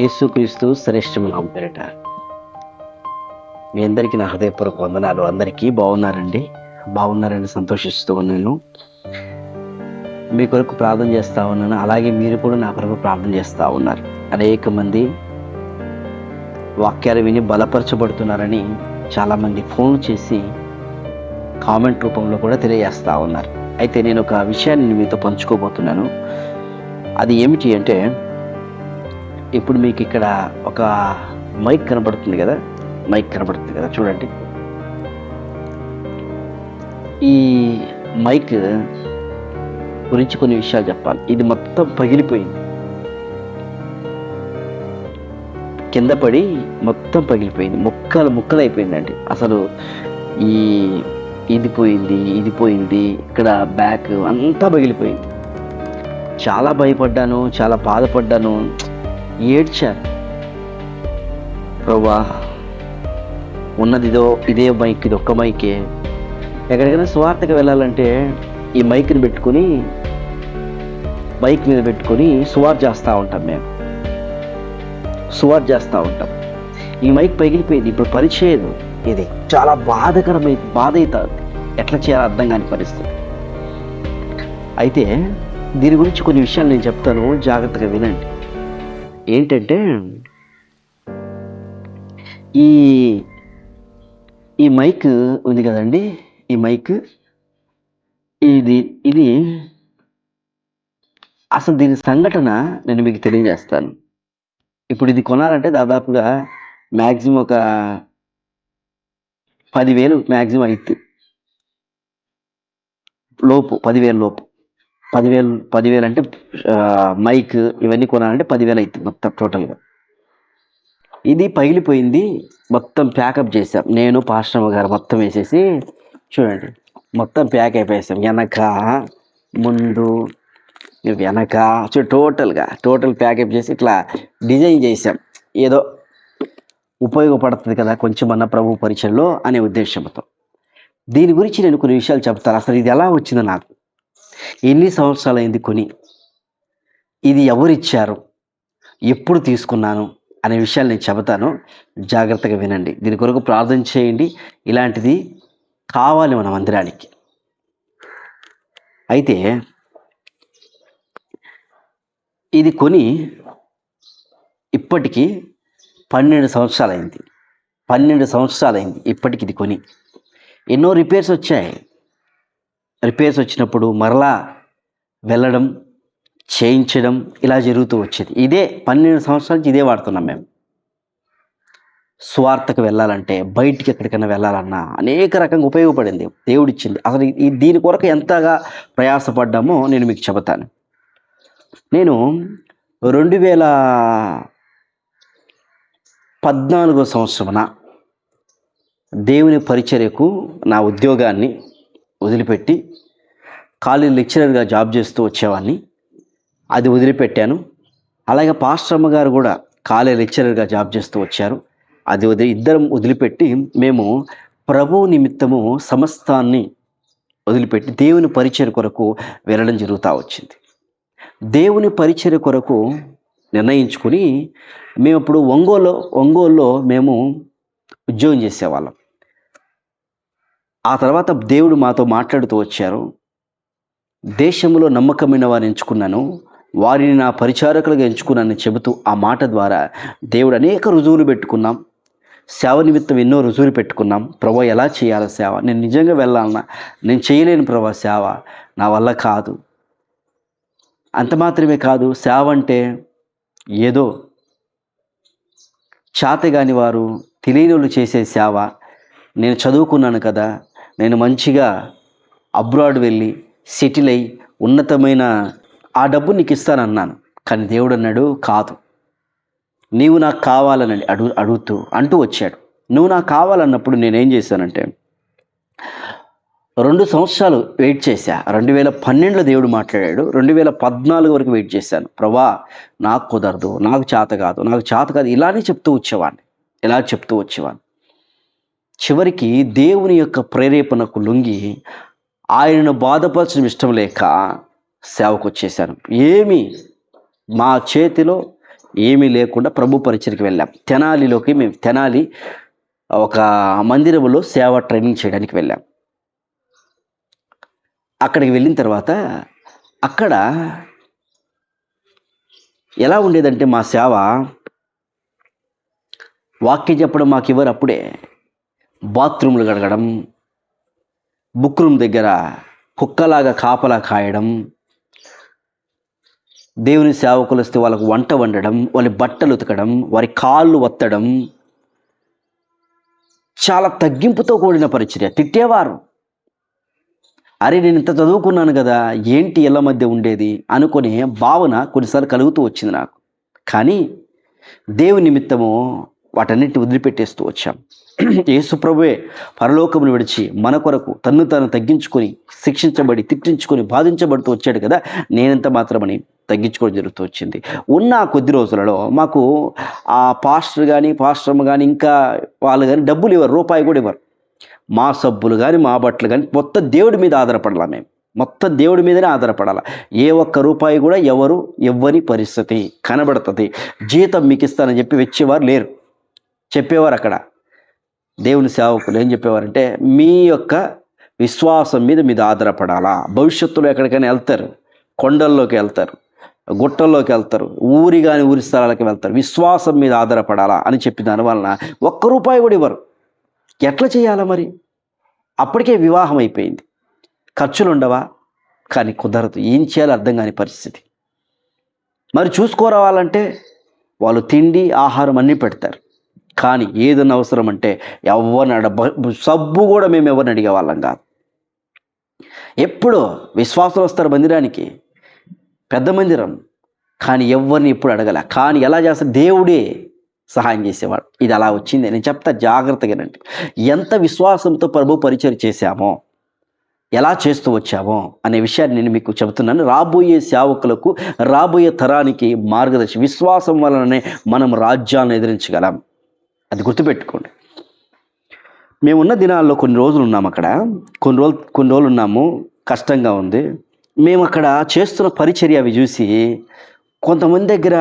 యేసుక్రీస్తు శ్రేష్టమైన నామం పేరిట మీ అందరికీ నా హృదయపూర్వక వందనాలు. అందరికీ బాగున్నారని సంతోషిస్తూ ఉన్నాను. మీ కొరకు ప్రార్థన చేస్తూ ఉన్నాను. అలాగే మీరు కూడా నా కొరకు ప్రార్థన చేస్తూ ఉన్నారు. అనేక మంది వాక్యాలు విని బలపరచబడుతున్నారని చాలామంది ఫోన్ చేసి కామెంట్ రూపంలో కూడా తెలియజేస్తూ ఉన్నారు. అయితే నేను ఒక విషయాన్ని మీతో పంచుకోబోతున్నాను. అది ఏమిటి అంటే, ఇప్పుడు మీకు ఇక్కడ ఒక మైక్ కనబడుతుంది కదా, చూడండి. ఈ మైక్ గురించి కొన్ని విషయాలు చెప్పాలి. ఇది మొత్తం పగిలిపోయింది, కింద పడి మొత్తం పగిలిపోయింది, ముక్కలు అయిపోయిందండి. అసలు ఇది పోయింది, ఇక్కడ బ్యాక్ అంతా పగిలిపోయింది. చాలా భయపడ్డాను, చాలా బాధపడ్డాను, ఏడ్చాను. ప్రభువా, ఉన్నది ఇదే మైక్, ఇది ఒక్క మైకే. ఎక్కడికైనా స్వార్థకు వెళ్ళాలంటే ఈ మైక్ని పెట్టుకుని బైక్ మీద పెట్టుకొని సువార్త చేస్తూ ఉంటాం. ఈ మైక్ పగిలిపోయింది, ఇప్పుడు పనిచేయదు. ఇది చాలా బాధ అవుతుంది. ఎట్లా చేయాలో అర్థం కాని పరిస్థితి. అయితే దీని గురించి కొన్ని విషయాలు నేను చెప్తాను, జాగ్రత్తగా వినండి. ఏంటంటే, ఈ మైక్ ఉంది కదండి, ఈ మైక్ ఇది అసలు దీని సంఘటన నేను మీకు తెలియజేస్తాను. ఇప్పుడు ఇది కొనాలంటే దాదాపుగా మ్యాక్సిమం ఒక 10,000 మ్యాక్సిమం అవుతుంది లోపు. 10,000 లోపు. 10,000 అంటే మైక్ ఇవన్నీ కొనాలంటే 10,000 అవుతుంది మొత్తం టోటల్గా. ఇది పగిలిపోయింది, మొత్తం ప్యాకప్ చేసాం. నేను పాస్టర్ గారు మొత్తం వేసేసి, చూడండి, మొత్తం ప్యాక్ అయిపోయేసాం. ముందు వెనక టోటల్ ప్యాకప్ చేసి ఇట్లా డిజైన్ చేసాం. ఏదో ఉపయోగపడుతుంది కదా కొంచెమన్నా ప్రభు పరిచయంలో అనే ఉద్దేశంతో. దీని గురించి నేను కొన్ని విషయాలు చెప్తాను. అసలు ఇది ఎలా వచ్చిందో, నాకు ఎన్ని సంవత్సరాలు అయింది కొని, ఇది ఎవరిచ్చారు, ఎప్పుడు తీసుకున్నాను అనే విషయాలు నేను చెబుతాను. జాగ్రత్తగా వినండి. దీని కొరకు ప్రార్థన చేయండి. ఇలాంటిది కావాలి మన మందిరానికి. అయితే ఇది కొని ఇప్పటికీ 12 సంవత్సరాలు అయింది. ఇప్పటికి ఇది కొని ఎన్నో రిపేర్స్ వచ్చాయి. రిపేర్స్ వచ్చినప్పుడు మరలా వెళ్ళడం, చేయించడం ఇలా జరుగుతూ వచ్చేది. ఇదే 12 సంవత్సరాల నుంచి ఇదే వాడుతున్నాం మేము. స్వార్థకు వెళ్ళాలంటే, బయటికి ఎక్కడికైనా వెళ్ళాలన్నా అనేక రకంగా ఉపయోగపడింది, దేవుడిచ్చింది. అసలు దీని కొరకు ఎంతగా ప్రయాసపడ్డామో నేను మీకు చెబుతాను. నేను 2014 సంవత్సరమున దేవుని పరిచర్యకు నా ఉద్యోగాన్ని వదిలిపెట్టి కాలేజ్ లెక్చరర్గా జాబ్ చేస్తూ వచ్చేవాడిని. అది వదిలిపెట్టాను. అలాగే పాస్టర్ అమ్మ గారు కూడా కాలేజ్ లెక్చరర్గా జాబ్ చేస్తూ వచ్చారు. అది ఇద్దరం వదిలిపెట్టి మేము ప్రభువు నిమిత్తము సమస్తాన్ని వదిలిపెట్టి దేవుని పరిచర్య కొరకు వెళ్ళడం జరుగుతూ వచ్చింది. దేవుని పరిచర్య కొరకు నిర్ణయించుకుని మేము ఇప్పుడు ఒంగోలులో మేము ఉద్యోగం చేసేవాళ్ళం. ఆ తర్వాత దేవుడు మాతో మాట్లాడుతూ వచ్చారు. దేశంలో నమ్మకమైన వారిని ఎంచుకున్నాను, వారిని నా పరిచారకులుగా ఎంచుకున్నానని చెబుతూ ఆ మాట ద్వారా దేవుడు అనేక రుజువులు పెట్టుకున్నాం. సేవ నిమిత్తం ఎన్నో రుజువులు పెట్టుకున్నాం. ప్రభు, ఎలా చేయాలి సేవ, నేను నిజంగా వెళ్ళాలన్నా నేను చేయలేను ప్రభు, సేవ నా వల్ల కాదు. అంత మాత్రమే కాదు, సేవ అంటే ఏదో చేతగాని వారు, తెలియని వాళ్ళు చేసే సేవ. నేను చదువుకున్నాను కదా, నేను మంచిగా అబ్రాడ్ వెళ్ళి సెటిల్ అయ్యి ఉన్నతమైన ఆ డబ్బు నీకు ఇస్తానన్నాను. కానీ దేవుడు అన్నాడు, కాదు, నీవు నాకు కావాలని అంటూ వచ్చాడు. నువ్వు నాకు కావాలన్నప్పుడు నేనేం చేశానంటే 2 సంవత్సరాలు వెయిట్ చేశా. 2012లో దేవుడు మాట్లాడాడు. 2014 వరకు వెయిట్ చేశాను. ప్రభా, నాకు కుదరదు, నాకు చేత కాదు ఇలానే చెప్తూ వచ్చేవాడిని. చివరికి దేవుని యొక్క ప్రేరేపణకు లొంగి ఆయనను బాధపరచడం ఇష్టం లేక సేవకు వచ్చేసాను. మా చేతిలో ఏమీ లేకుండా ప్రభు పరిచయకి వెళ్ళాం. తెనాలిలోకి మేము తెనాలి ఒక మందిరంలో సేవ ట్రైనింగ్ చేయడానికి వెళ్ళాం. అక్కడికి వెళ్ళిన తర్వాత అక్కడ ఎలా ఉండేదంటే మా సేవ, వాక్యం చెప్పడం మాకు ఇవ్వరు. అప్పుడే బాత్రూమ్లు కడగడం, బుక్ రూమ్ దగ్గర కుక్కలాగా కాపలా కాయడం, దేవుని సేవకులు వస్తే వాళ్ళకు వంట వండడం, వాళ్ళ బట్టలు ఉతకడం, వారి కాళ్ళు వత్తడం, చాలా తగ్గింపుతో కూడిన పరిచర్య. తిట్టేవారు. అరే నేను ఇంత చదువుకున్నాను కదా, ఏంటి ఇళ్ళ మధ్య ఉండేది అనుకునే భావన కొన్నిసార్లు కలుగుతూ వచ్చింది నాకు. కానీ దేవుని నిమిత్తము వాటన్నిటిని వదిలిపెట్టేస్తూ వచ్చాం. యేసు ప్రభువే పరలోకమును విడిచి మన కొరకు తన్ను తాను తగ్గించుకొని, శిక్షించబడి, తిట్టించుకొని, బాధించబడుతూ వచ్చాడు కదా, నేనెంత మాత్రమని తగ్గించుకోవడం జరుగుతూ వచ్చింది. ఉన్న కొద్ది రోజులలో మాకు ఆ పాస్టర్ కానీ ఇంకా వాళ్ళు కానీ డబ్బులు ఇవ్వరు, రూపాయి కూడా ఇవ్వరు. మా సబ్బులు కానీ మా బట్టలు కానీ మొత్తం దేవుడి మీద ఆధారపడాలా. మేము మొత్తం దేవుడి మీదనే ఆధారపడాలి. ఏ ఒక్క రూపాయి కూడా ఎవరు ఇవ్వని పరిస్థితి కనబడుతుంది. జీతం మీకు ఇస్తానని చెప్పి వచ్చేవారు లేరు. చెప్పేవారు అక్కడ దేవుని సేవకులు ఏం చెప్పేవారంటే, మీ యొక్క విశ్వాసం మీద ఆధారపడాలా. భవిష్యత్తులో ఎక్కడికైనా వెళ్తారు, కొండల్లోకి వెళ్తారు, గుట్టల్లోకి వెళ్తారు, ఊరి స్థలాలకి వెళ్తారు, విశ్వాసం మీద ఆధారపడాలా అని చెప్పిన దానివలన ఒక్క రూపాయి కూడా ఇవ్వరు. ఎట్లా చేయాలా మరి? అప్పటికే వివాహం అయిపోయింది, ఖర్చులు ఉండవా? కానీ కుదరదు. ఏం చేయాలో అర్థం కాని పరిస్థితి. మరి చూసుకోరావాలంటే వాళ్ళు తిండి ఆహారం అన్నీ పెడతారు. కానీ ఏదన్నా అవసరం అంటే ఎవరిని సబ్బు కూడా మేము ఎవరిని అడిగే వాళ్ళం కాదు. ఎప్పుడు విశ్వాసులు వస్తారు మందిరానికి, పెద్ద మందిరం, కానీ ఎవరిని ఎప్పుడు అడగలే. కానీ ఎలా చేస్తారు? దేవుడే సహాయం చేసేవాడు. ఇది అలా వచ్చింది. నేను చెప్తా జాగ్రత్తగానండి. ఎంత విశ్వాసంతో ప్రభు పరిచయం చేశామో, ఎలా చేస్తూ వచ్చామో అనే విషయాన్ని నేను మీకు చెబుతున్నాను. రాబోయే సేవకులకు, రాబోయే తరానికి మార్గదర్శి. విశ్వాసం వలననే మనం రాజ్యాలను ఎదిరించగలం. అది గుర్తుపెట్టుకోండి. మేమున్న దినాల్లో కొన్ని రోజులు ఉన్నాము అక్కడ, కొన్ని రోజులు ఉన్నాము. కష్టంగా ఉంది. మేము అక్కడ చేస్తున్న పరిచర్య అవి చూసి కొంతమంది దగ్గర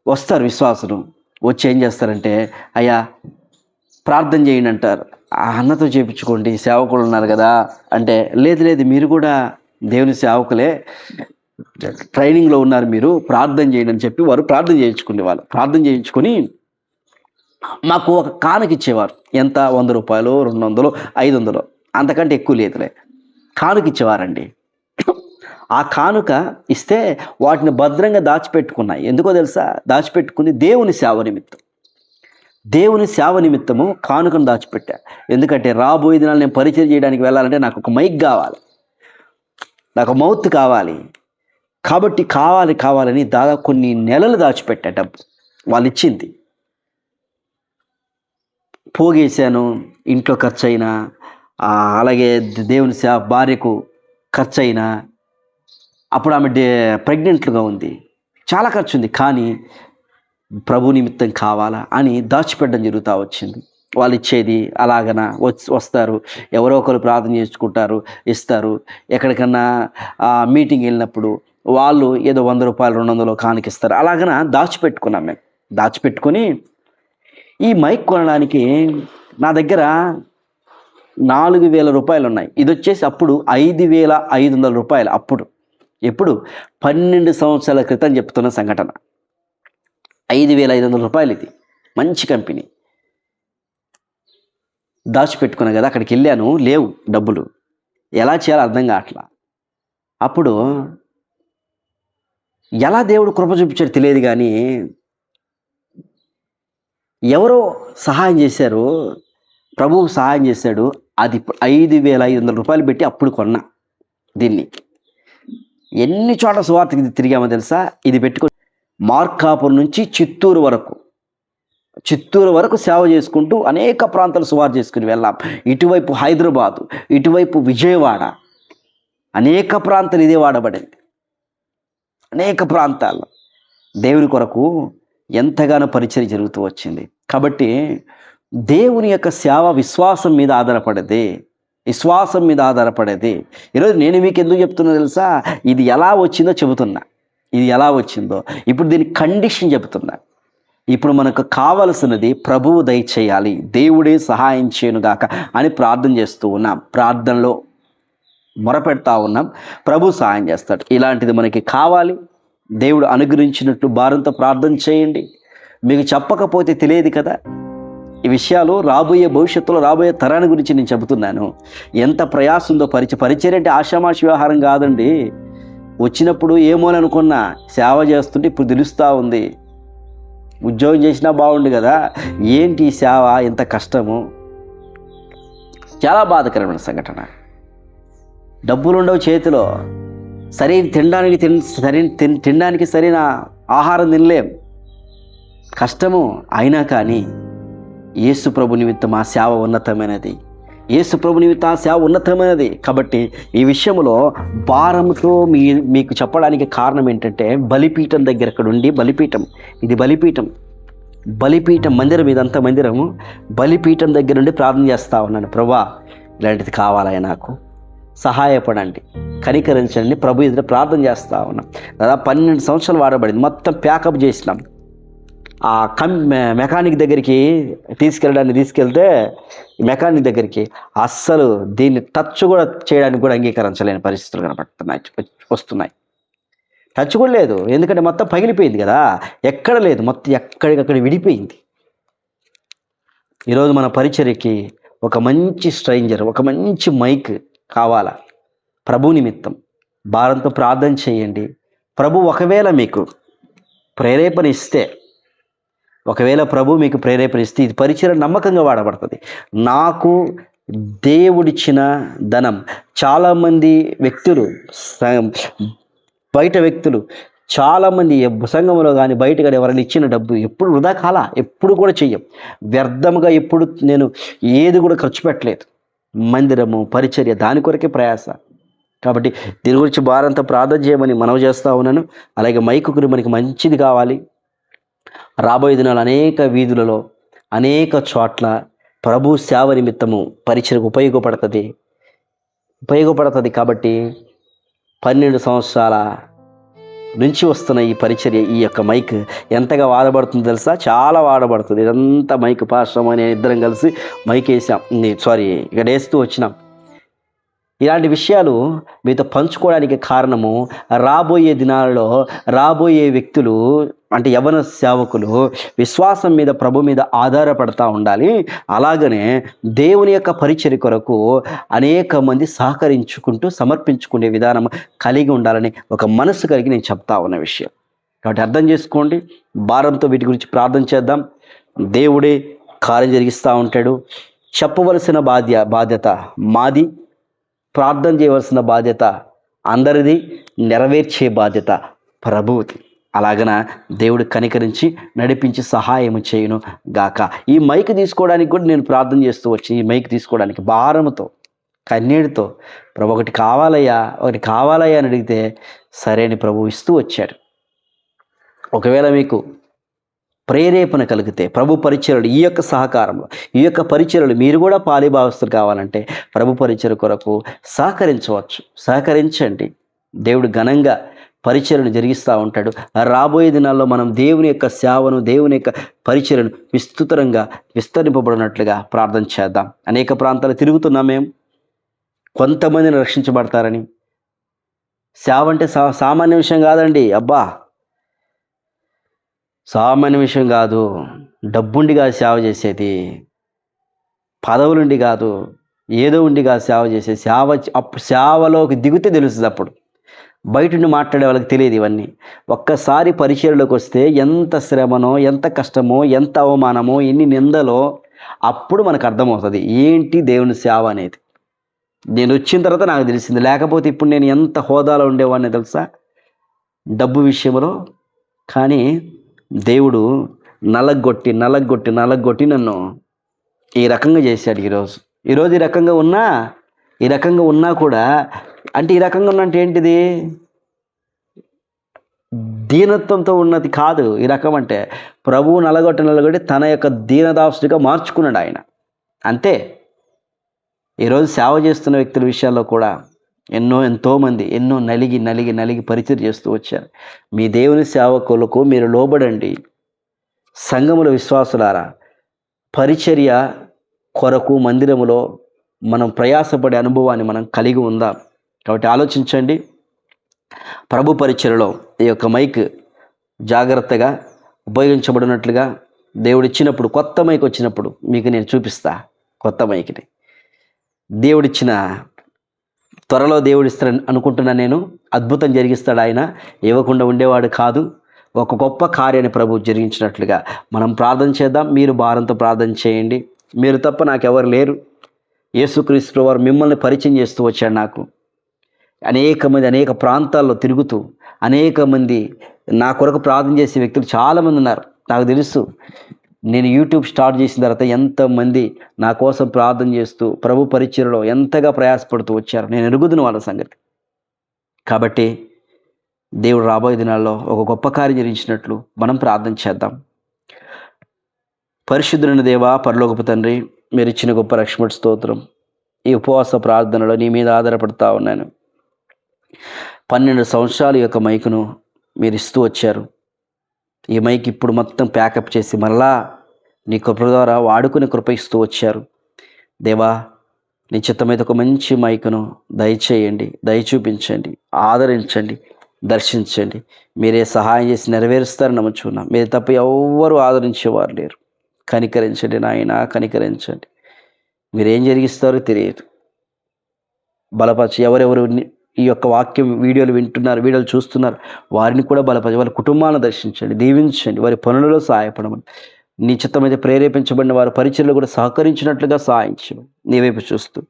వస్తారు విశ్వాసులు. వచ్చి ఏం చేస్తారంటే, అయ్యా ప్రార్థన చేయండి అంటారు. ఆ అన్నతో చేయించుకోండి, సేవకులు ఉన్నారు కదా అంటే, లేదు మీరు కూడా దేవుని సేవకులే, ట్రైనింగ్లో ఉన్నారు, మీరు ప్రార్థన చేయండి అని చెప్పి వారు ప్రార్థన చేయించుకునేవాళ్ళు. ప్రార్థన చేయించుకొని మాకు ఒక కానుక ఇచ్చేవారు. ఎంత? 100 రూపాయలు, 200, 500, అంతకంటే ఎక్కువ లేదులే. కానుక ఇచ్చేవారండి. ఆ కానుక ఇస్తే వాటిని భద్రంగా దాచిపెట్టుకున్నాయి. ఎందుకో తెలుసా? దాచిపెట్టుకుంది దేవుని సేవ నిమిత్తం. దేవుని సేవ నిమిత్తము కానుకను దాచిపెట్టా. ఎందుకంటే రాబోయే దినాలు నేను పరిచయం చేయడానికి వెళ్ళాలంటే నాకు ఒక మైక్ కావాలి, నాకు మౌత్ కావాలి. కాబట్టి కావాలని దాదాపు కొన్ని నెలలు దాచిపెట్టా డబ్బు. వాళ్ళు ఇచ్చింది పోగేశాను. ఇంట్లో ఖర్చు అయినా, అలాగే దేవుని సేవ భార్యకు ఖర్చు అయినా, అప్పుడు ఆమె ప్రెగ్నెంట్లుగా ఉంది, చాలా ఖర్చు ఉంది. కానీ ప్రభు నిమిత్తం కావాలా అని దాచిపెట్టడం జరుగుతూ వచ్చింది. వాళ్ళు ఇచ్చేది అలాగన వస్తారు, ఎవరో ఒకరు ప్రార్థన చేసుకుంటారు, ఇస్తారు. ఎక్కడికన్నా మీటింగ్ వెళ్ళినప్పుడు వాళ్ళు ఏదో 100 రూపాయలు, 200 కానుకిస్తారు. అలాగన దాచిపెట్టుకున్నాం మేము. దాచిపెట్టుకొని ఈ మైక్ కొనడానికి నా దగ్గర 4,000 రూపాయలు ఉన్నాయి. ఇది వచ్చేసి అప్పుడు 5,500 రూపాయలు. అప్పుడు ఎప్పుడు 12 సంవత్సరాల క్రితం చెప్తున్న సంఘటన. 5,500 రూపాయలు. ఇది మంచి కంపెనీ. దాచిపెట్టుకున్నా కదా, అక్కడికి వెళ్ళాను, లేవు డబ్బులు. ఎలా చేయాలో అర్థం కావట్లా. అప్పుడు ఎలా దేవుడు కృప చూపించాడు తెలియదు, కానీ ఎవరో సహాయం చేశారు, ప్రభువు సహాయం చేశాడు. అది 5,500 రూపాయలు పెట్టి అప్పుడు కొన్నా దీన్ని. ఎన్ని చోట్ల సువార్తకి తిరిగామో తెలుసా? ఇది పెట్టుకుని మార్కాపురం నుంచి చిత్తూరు వరకు సేవ చేసుకుంటూ అనేక ప్రాంతాలు సువార్త చేసుకుని వెళ్ళాం. ఇటువైపు హైదరాబాదు, ఇటువైపు విజయవాడ, అనేక ప్రాంతాలు ఇదే వాడబడింది. అనేక ప్రాంతాల్లో దేవుని కొరకు ఎంతగానో పరిచయం జరుగుతూ వచ్చింది. కాబట్టి దేవుని యొక్క సేవ విశ్వాసం మీద ఆధారపడేది. ఈరోజు నేను మీకు ఎందుకు చెప్తున్నా తెలుసా? ఇది ఎలా వచ్చిందో చెబుతున్నా. ఇది ఎలా వచ్చిందో ఇప్పుడు దీని కండిషన్ చెబుతున్నా. ఇప్పుడు మనకు కావలసినది ప్రభువు దయచేయాలి, దేవుడే సహాయం చేయనుగాక అని ప్రార్థన చేస్తూ ఉన్నాం. ప్రార్థనలో మొరపెడతా ఉన్నాం, ప్రభు సహాయం చేస్తాడు. ఇలాంటిది మనకి కావాలి, దేవుడు అనుగ్రహించినట్టు భారంతో ప్రార్థన చేయండి. మీకు చెప్పకపోతే తెలియదు కదా ఈ విషయాలు. రాబోయే భవిష్యత్తులో రాబోయే తరాన్ని గురించి నేను చెబుతున్నాను. ఎంత ప్రయాసం ఉందో పరిచర్య అంటే ఆషామాషి వ్యవహారం కాదండి. వచ్చినప్పుడు ఏమో అనుకున్నా, సేవ చేస్తుంటే ఇప్పుడు తెలుస్తూ ఉంది. ఉద్యోగం చేసినా బాగుండు కదా, ఏంటి ఈ సేవ ఎంత కష్టము. చాలా బాధాకరమైన సంఘటన. డబ్బులు ఉండవు చేతిలో, తినడానికి సరైన ఆహారం తినలేం, కష్టము. అయినా కానీ యేసు ప్రభు నిమిత్తం ఆ సేవ ఉన్నతమైనది, యేసు ప్రభు నిమిత్తం ఆ సేవ ఉన్నతమైనది. కాబట్టి ఈ విషయంలో భారంతో మీకు చెప్పడానికి కారణం ఏంటంటే, బలిపీఠం దగ్గర అక్కడ ఉండి, ఇది బలిపీఠం మందిరం, ఇదంతా మందిరము. బలిపీఠం దగ్గర నుండి ప్రార్థన చేస్తూ ఉన్నాను, ప్రభువా ఇలాంటిది కావాలయ్యా, నాకు సహాయపడండి, కనికరించండి. ప్రభు ఎదుట ప్రార్థన చేస్తూ ఉన్నాం. దాదాపు 12 సంవత్సరాలు వాడబడింది. మొత్తం ప్యాకప్ చేసినాం. ఆ మెకానిక్ దగ్గరికి తీసుకెళ్తే మెకానిక్ దగ్గరికి అస్సలు దీన్ని టచ్ కూడా చేయడానికి కూడా అంగీకరించలేని పరిస్థితులు వస్తున్నాయి. టచ్ కూడా లేదు, ఎందుకంటే మొత్తం పగిలిపోయింది కదా, ఎక్కడ లేదు, మొత్తం ఎక్కడికక్కడ విడిపోయింది. ఈరోజు మన పరిచర్యకి ఒక మంచి స్ట్రైంజర్, ఒక మంచి మైక్ కావాలా. ప్రభు నిమిత్తం భారంతో ప్రార్థన చేయండి. ప్రభు ఒకవేళ మీకు ప్రేరేపణ ఇస్తే, ఇది పరిచర్య నమ్మకంగా వాడబడుతుంది. నాకు దేవుడిచ్చిన ధనం, చాలామంది వ్యక్తులు, బయట వ్యక్తులు చాలామంది సంఘంలో కానీ బయట కానీ ఎవరైనా ఇచ్చిన డబ్బు ఎప్పుడు వృధా కాలా, ఎప్పుడు కూడా చెయ్యం, వ్యర్థముగా ఎప్పుడు నేను ఏది కూడా ఖర్చు పెట్టలేదు. మందిరము, పరిచర్య, దాని కొరకే ప్రయాస. కాబట్టి దీని గురించి భారంతో ప్రార్థన చేయమని మనవి చేస్తూ ఉన్నాను. అలాగే మైకుని మనకి మంచిది కావాలి. రాబోయే దినాలు అనేక వీధులలో, అనేక చోట్ల ప్రభు సేవ నిమిత్తము పరిచర్యకు ఉపయోగపడుతుంది. కాబట్టి 12 సంవత్సరాల నుంచి వస్తున్న ఈ పరిచర్య, ఈ యొక్క మైక్ ఎంతగా వాడబడుతుంది తెలుసా? చాలా వాడబడుతుంది. ఇదంతా మైక్ పాస్టర్ అని ఇద్దరం కలిసి మైక్ ఇక్కడ వేస్తూ వచ్చినాం. ఇలాంటి విషయాలు మీతో పంచుకోవడానికి కారణము, రాబోయే దినాలలో రాబోయే వ్యక్తులు అంటే యవ్వన సేవకులు విశ్వాసం మీద, ప్రభు మీద ఆధారపడతా ఉండాలి. అలాగనే దేవుని యొక్క పరిచర్య కొరకు అనేక మంది సహకరించుకుంటూ సమర్పించుకునే విధానం కలిగి ఉండాలని ఒక మనసు కలిగి నేను చెప్తా ఉన్న విషయం. కాబట్టి అర్థం చేసుకోండి, భారంతో వీటి గురించి ప్రార్థన చేద్దాం. దేవుడే కార్యం జరిగిస్తూ ఉంటాడు. చెప్పవలసిన బాధ్యత మాది, ప్రార్థన చేయవలసిన బాధ్యత అందరిది, నెరవేర్చే బాధ్యత ప్రభువుది. అలాగన దేవుడు కనికరించి నడిపించి సహాయం చేయను గాక. ఈ మైక్ తీసుకోవడానికి కూడా నేను ప్రార్థన చేస్తూ వచ్చి, ఈ మైక్ తీసుకోవడానికి భారముతో, కన్నీటితో, ప్రభు ఒకటి కావాలయ్యా అని అడిగితే సరే అని ప్రభు ఇస్తూ వచ్చాడు. ఒకవేళ మీకు ప్రేరేపణ కలిగితే ప్రభు పరిచర్యలు, ఈ యొక్క సహకారంలో, ఈ యొక్క పరిచర్యలు మీరు కూడా పాలిభాగస్తులు కావాలంటే ప్రభు పరిచర్య కొరకు సహకరించండి. దేవుడు ఘనంగా పరిచర్యను జరిగిస్తూ ఉంటాడు. రాబోయే దినాల్లో మనం దేవుని యొక్క సేవను, దేవుని యొక్క పరిచర్యను విస్తరింపబడినట్లుగా ప్రార్థన చేద్దాం. అనేక ప్రాంతాలు తిరుగుతున్నాం మేము, కొంతమందిని రక్షించబడతారని. సేవ అంటే సామాన్య విషయం కాదండి. సామాన్య విషయం కాదు. డబ్బుండి కాదు సేవ చేసేది, పదవులుండి కాదు, ఏదో ఉండి కాదు సేవ చేసేది. సేవలోకి దిగితే తెలుస్తుంది. అప్పుడు బయట నుండి మాట్లాడే వాళ్ళకి తెలియదు ఇవన్నీ. ఒక్కసారి పరిచర్యలోకి వస్తే ఎంత శ్రమనో, ఎంత కష్టమో, ఎంత అవమానమో, ఎన్ని నిందలో అప్పుడు మనకు అర్థమవుతుంది ఏంటి దేవుని సేవ అనేది. నేను వచ్చిన తర్వాత నాకు తెలిసింది. లేకపోతే ఇప్పుడు నేను ఎంత హోదాలో ఉండేవాడిని తెలుసా డబ్బు విషయంలో. కానీ దేవుడు నలగొట్టి నన్ను ఈ రకంగా చేశాడు. ఈరోజు ఈ రకంగా ఉన్నా కూడా, అంటే ఈ రకంగా ఉన్నట్టు ఏంటిది? దీనత్వంతో ఉన్నది కాదు. ఈ రకం అంటే ప్రభువు నలగొట్టి తన యొక్క దీనదాసుడిగా మార్చుకున్నాడు ఆయన, అంతే. ఈరోజు సేవ చేస్తున్న వ్యక్తుల విషయాల్లో కూడా ఎంతోమంది నలిగి పరిచయం చేస్తూ వచ్చారు. మీ దేవుని సేవకులకు మీరు లోబడండి. సంఘముల విశ్వాసులారా, పరిచర్య కొరకు మందిరములో మనం ప్రయాసపడే అనుభవాన్ని మనం కలిగి ఉందాం. కాబట్టి ఆలోచించండి. ప్రభు పరిచర్యలో ఈ యొక్క మైక్ జాగ్రత్తగా ఉపయోగించబడినట్లుగా దేవుడిచ్చినప్పుడు, కొత్త మైక్ వచ్చినప్పుడు మీకు నేను చూపిస్తా. కొత్త మైక్ని దేవుడిచ్చిన, త్వరలో దేవుడిస్తాడు అనుకుంటున్నా నేను. అద్భుతం జరిగిస్తాడు ఆయన, ఇవ్వకుండా ఉండేవాడు కాదు. ఒక గొప్ప కార్యాన్ని ప్రభు జరిగించినట్లుగా మనం ప్రార్థన చేద్దాం. మీరు భారంతో ప్రార్థన చేయండి. మీరు తప్ప నాకెవరు లేరు. యేసుక్రీస్తు వారు మిమ్మల్ని పరిచయం చేస్తూ వచ్చాడు నాకు. అనేక ప్రాంతాల్లో తిరుగుతూ అనేక మంది నా కొరకు ప్రార్థన చేసే వ్యక్తులు చాలామంది ఉన్నారు. నాకు తెలుసు. నేను యూట్యూబ్ స్టార్ట్ చేసిన తర్వాత ఎంతమంది నా కోసం ప్రార్థన చేస్తూ ప్రభు పరిచర్యలో ఎంతగా ప్రయాసపడుతూ వచ్చారు. నేను ఎరుగుదును వాళ్ళ సంగతి. కాబట్టి దేవుడు రాబోయే దినాల్లో ఒక గొప్ప కార్యం జరిగించినట్లు మనం ప్రార్థన చేద్దాం. పరిశుద్ధులైన దేవా, పరలోకపు తండ్రి, మీరు ఇచ్చిన గొప్ప రక్షణ స్తోత్రం. ఈ ఉపవాస ప్రార్థనలో నీ మీద ఆధారపడతా ఉన్నాను. 12 సంవత్సరాల యొక్క మైకును మీరు ఇస్తూ వచ్చారు. ఈ మైక్ ఇప్పుడు మొత్తం ప్యాకప్ చేసి మరలా నీ కృప ద్వారా వాడుకునే కృప ఇస్తూ వచ్చారు. దేవా, నీ చిత్తమైతే ఒక మంచి మైకును దయచేయండి, దయ చూపించండి, ఆదరించండి, దర్శించండి. మీరే సహాయం చేసి నెరవేరుస్తారని నమ్ముచున్నాం. మీరు తప్ప ఎవ్వరూ ఆదరించేవారు లేరు. కనికరించండి నాయన, కనికరించండి. మీరేం జరిగిస్తారో తెలియదు. బలపరచి ఎవరెవరు ఈ యొక్క వాక్యం వీడియోలు వింటున్నారు, వీడియోలు చూస్తున్నారు, వారిని కూడా బలపరచి వారి కుటుంబాలను దర్శించండి, దీవించండి, వారి పనులలో సహాయపడమని. నీ చిత్తమైతే ప్రేరేపించబడిన వారి పరిచర్యలు కూడా సహకరించినట్లుగా సహాయించమని నీ వైపు చూస్తూ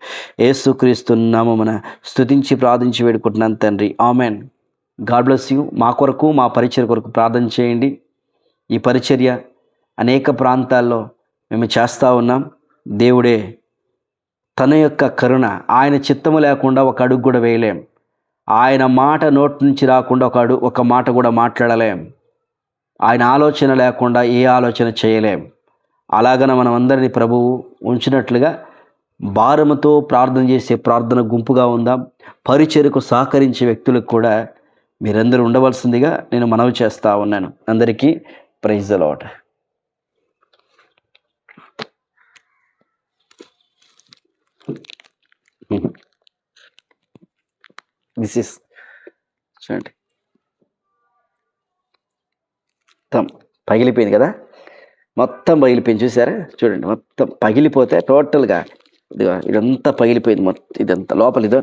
యేసుక్రీస్తు నామమున స్తుతించి ప్రార్థించి వేడుకుంటున్నాను తండ్రి. ఆమెన్. God bless you. మా కొరకు, మా పరిచర్య కొరకు ప్రార్థన చేయండి. ఈ పరిచర్య అనేక ప్రాంతాల్లో మేము చేస్తూ ఉన్నాం. దేవుడే తన యొక్క కరుణ, ఆయన చిత్తము లేకుండా ఒక అడుగు కూడా వేయలేం. ఆయన మాట నోటి నుంచి రాకుండా ఒక మాట కూడా మాట్లాడలేం. ఆయన ఆలోచన లేకుండా ఏ ఆలోచన చేయలేం. అలాగన మనం అందరినీ ప్రభువు ఉంచినట్లుగా భారముతో ప్రార్థన చేసే ప్రార్థన గుంపుగా ఉందాం. పరిచర్యకు సహకరించే వ్యక్తులకు కూడా మీరందరూ ఉండవలసిందిగా నేను మనవి చేస్తూ ఉన్నాను. అందరికీ praise the Lord. This is చూడండి, మొత్తం పగిలిపోయింది కదా, మొత్తం పగిలిపోయింది. చూసారా? చూడండి, మొత్తం పగిలిపోతే టోటల్గా ఇదంతా పగిలిపోయింది. మొత్తం ఇదంతా లోపల ఇదో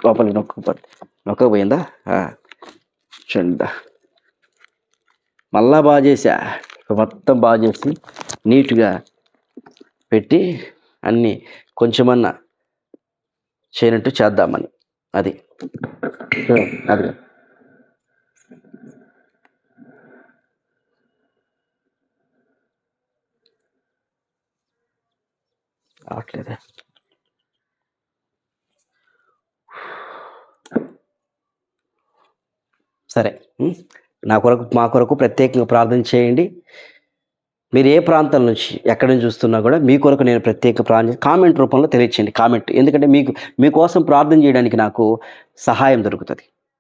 లోపల నొక్కకపోయిందా? చూడండి, మళ్ళా బాగా చేసా. మొత్తం బాగా చేసి నీట్గా పెట్టి అన్నీ కొంచెమన్నా చేయనట్టు చేద్దామని. అది రావట్లేదా? సరే, మా కొరకు ప్రత్యేకంగా ప్రార్థన చేయండి. మీరు ఏ ప్రాంతాల నుంచి ఎక్కడి నుంచి చూస్తున్నా కూడా మీ కొరకు నేను ప్రత్యేక ప్రార్థన కామెంట్ రూపంలో తెలియచేయండి. కామెంట్, ఎందుకంటే మీకోసం ప్రార్థన చేయడానికి నాకు సహాయం దొరుకుతుంది.